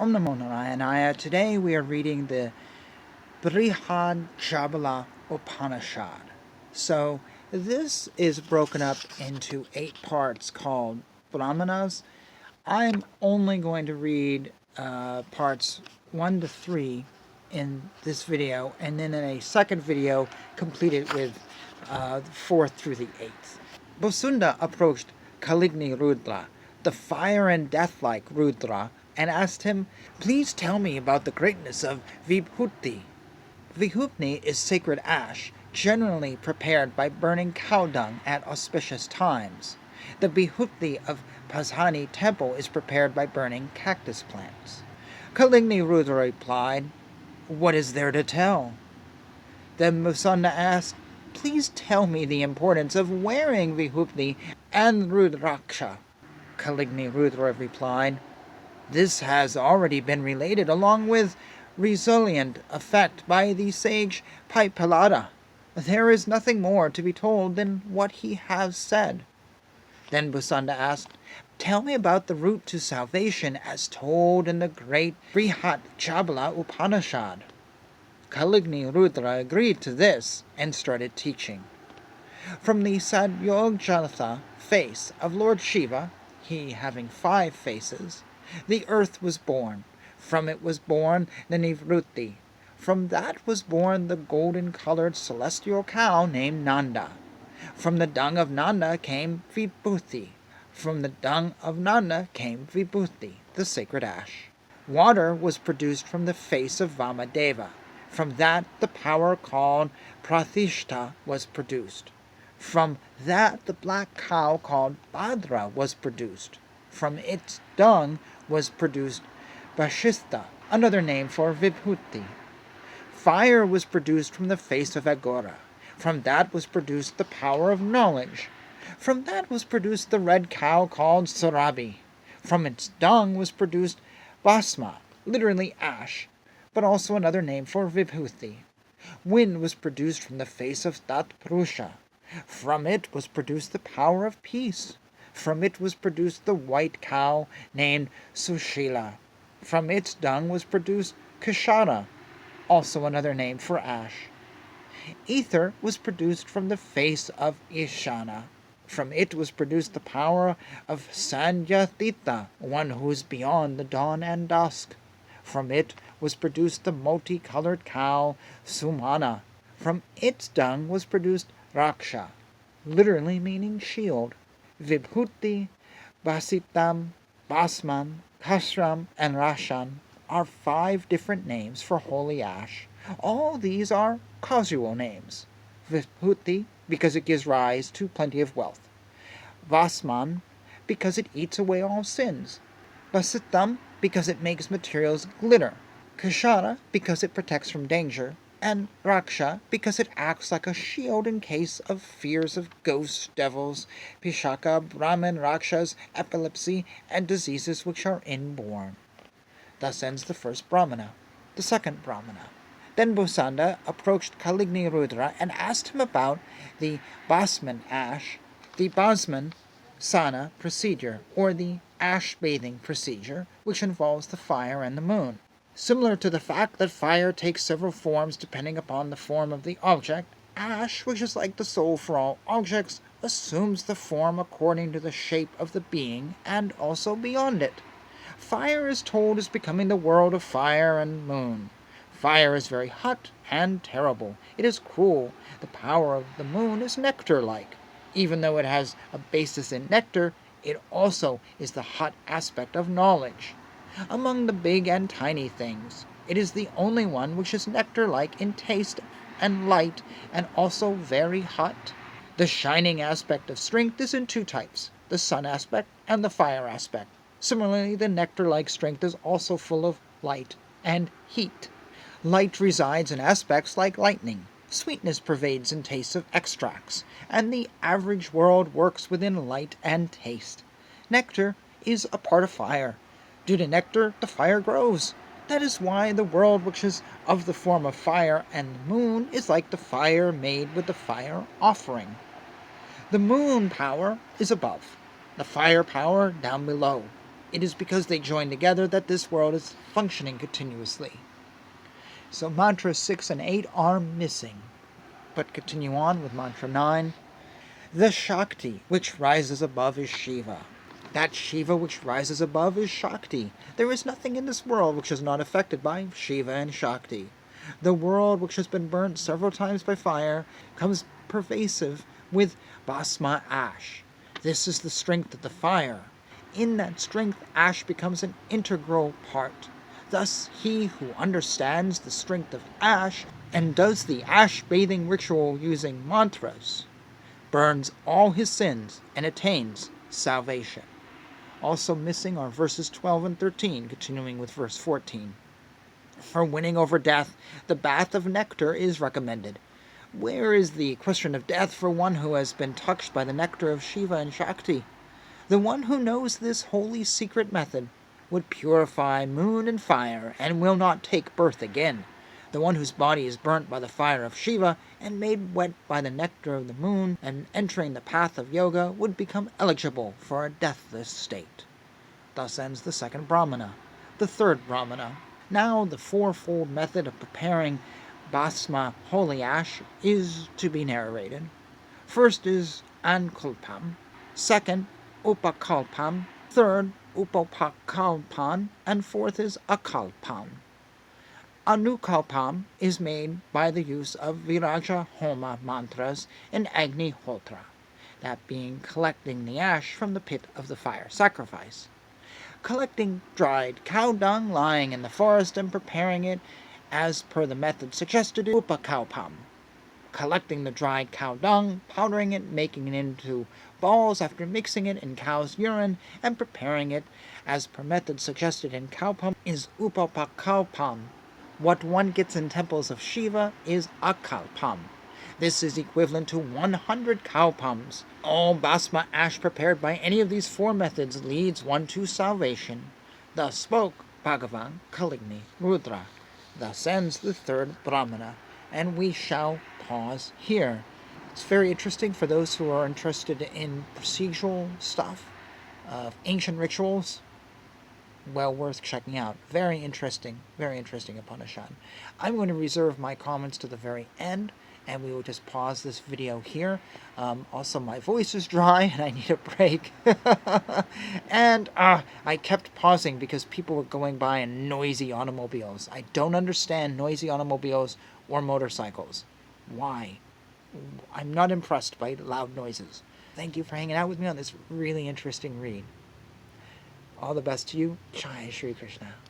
Om Namo Narayana. Today we are reading the Brihad Jabala Upanishad. So this is broken up into 8 parts called Brahmanas. I'm only going to read parts 1 to 3 in this video, and then in a second video complete it with the 4th through the 8th. Bosunda approached Kaligni Rudra, the fire and death-like Rudra, and asked him, "Please tell me about the greatness of Vibhuti." Vibhuti is sacred ash, generally prepared by burning cow dung at auspicious times. The Vibhuti of Pazhani temple is prepared by burning cactus plants. Kaligni Rudra replied, "What is there to tell?" Then Musanda asked, "Please tell me the importance of wearing Vibhuti and Rudraksha." Kaligni Rudra replied, "This has already been related along with resilient effect by the sage Paipalada. There is nothing more to be told than what he has said." Then Busanda asked, "Tell me about the route to salvation as told in the great Brihat Jabala Upanishad." Kaligni Rudra agreed to this and started teaching. From the Sadyogjanatha face of Lord Shiva, he having 5 faces, the earth was born. From it was born the Nivruti. From that was born the golden-colored celestial cow named Nanda. From the dung of Nanda came Vibhuti. From the dung of Nanda came Vibhuti, the sacred ash. Water was produced from the face of Vamadeva. From that the power called Prathishta was produced. From that the black cow called Bhadra was produced. From its dung was produced Vashistha, another name for Vibhuti. Fire was produced from the face of Agora. From that was produced the power of knowledge. From that was produced the red cow called Sarabi. From its dung was produced Bhasma, literally ash, but also another name for Vibhuti. Wind was produced from the face of Tat Purusha. From it was produced the power of peace. From it was produced the white cow named Sushila. From its dung was produced Kashara, also another name for ash. Ether was produced from the face of Ishana. From it was produced the power of Sanjatita, one who is beyond the dawn and dusk. From it was produced the multicolored cow Sumana. From its dung was produced Raksha, literally meaning shield. Vibhuti, Basitam, Basman, Kashram, and Rashan are 5 different names for holy ash. All these are casual names. Vibhuti, because it gives rise to plenty of wealth. Vasman, because it eats away all sins. Basitam, because it makes materials glitter. Kashara, because it protects from danger. And Raksha, because it acts like a shield in case of fears of ghosts, devils, Pishaka, Brahman, Rakshas, epilepsy, and diseases which are inborn. Thus ends the first Brahmana. The second Brahmana. Then Bosanda approached Kaligni Rudra and asked him about the Basman ash, the Basman Sana procedure, or the ash bathing procedure, which involves the fire and the moon. Similar to the fact that fire takes several forms depending upon the form of the object, ash, which is like the soul for all objects, assumes the form according to the shape of the being and also beyond it. Fire is told is becoming the world of fire and moon. Fire is very hot and terrible. It is cruel. The power of the moon is nectar-like. Even though it has a basis in nectar, it also is the hot aspect of knowledge. Among the big and tiny things, it is the only one which is nectar-like in taste and light and also very hot. The shining aspect of strength is in 2 types, the sun aspect and the fire aspect. Similarly, the nectar-like strength is also full of light and heat. Light resides in aspects like lightning. Sweetness pervades in tastes of extracts, and the average world works within light and taste. Nectar is a part of fire. Due to nectar, the fire grows. That is why the world which is of the form of fire and the moon is like the fire made with the fire offering. The moon power is above, the fire power down below. It is because they join together that this world is functioning continuously. So mantras 6 and 8 are missing. But continue on with mantra 9. The Shakti which rises above is Shiva. That Shiva which rises above is Shakti. There is nothing in this world which is not affected by Shiva and Shakti. The world which has been burnt several times by fire comes pervasive with Bhasma ash. This is the strength of the fire. In that strength, ash becomes an integral part. Thus, he who understands the strength of ash and does the ash bathing ritual using mantras burns all his sins and attains salvation. Also missing are verses 12 and 13, continuing with verse 14. For winning over death, the bath of nectar is recommended. Where is the question of death for one who has been touched by the nectar of Shiva and Shakti? The one who knows this holy secret method would purify moon and fire and will not take birth again. The one whose body is burnt by the fire of Shiva and made wet by the nectar of the moon and entering the path of yoga would become eligible for a deathless state. Thus ends the second Brahmana. The third Brahmana. Now the fourfold method of preparing Bhasma holy ash is to be narrated. First is Ankulpam, second Upakalpam, third Upakalpan, and fourth is Akalpam. Anukalpam is made by the use of Viraja Homa mantras in Agni Hotra, that being collecting the ash from the pit of the fire sacrifice. Collecting dried cow dung lying in the forest and preparing it as per the method suggested in Upakalpam. Collecting the dried cow dung, powdering it, making it into balls after mixing it in cow's urine, and preparing it as per method suggested in Kalpam is Upakalpam. What one gets in temples of Shiva is Akalpam. This is equivalent to 100 kalpams. All Bhasma ash prepared by any of these four methods leads one to salvation. Thus spoke Bhagavan Kaligni Rudra. Thus ends the third Brahmana, and we shall pause here. It's very interesting for those who are interested in procedural stuff, of ancient rituals. Well worth checking out. Very interesting Upanishad. I'm going to reserve my comments to the very end, and we will just pause this video here. Also, my voice is dry, and I need a break. And I kept pausing because people were going by in noisy automobiles. I don't understand noisy automobiles or motorcycles. Why? I'm not impressed by loud noises. Thank you for hanging out with me on this really interesting read. All the best to you. Jai Shri Krishna.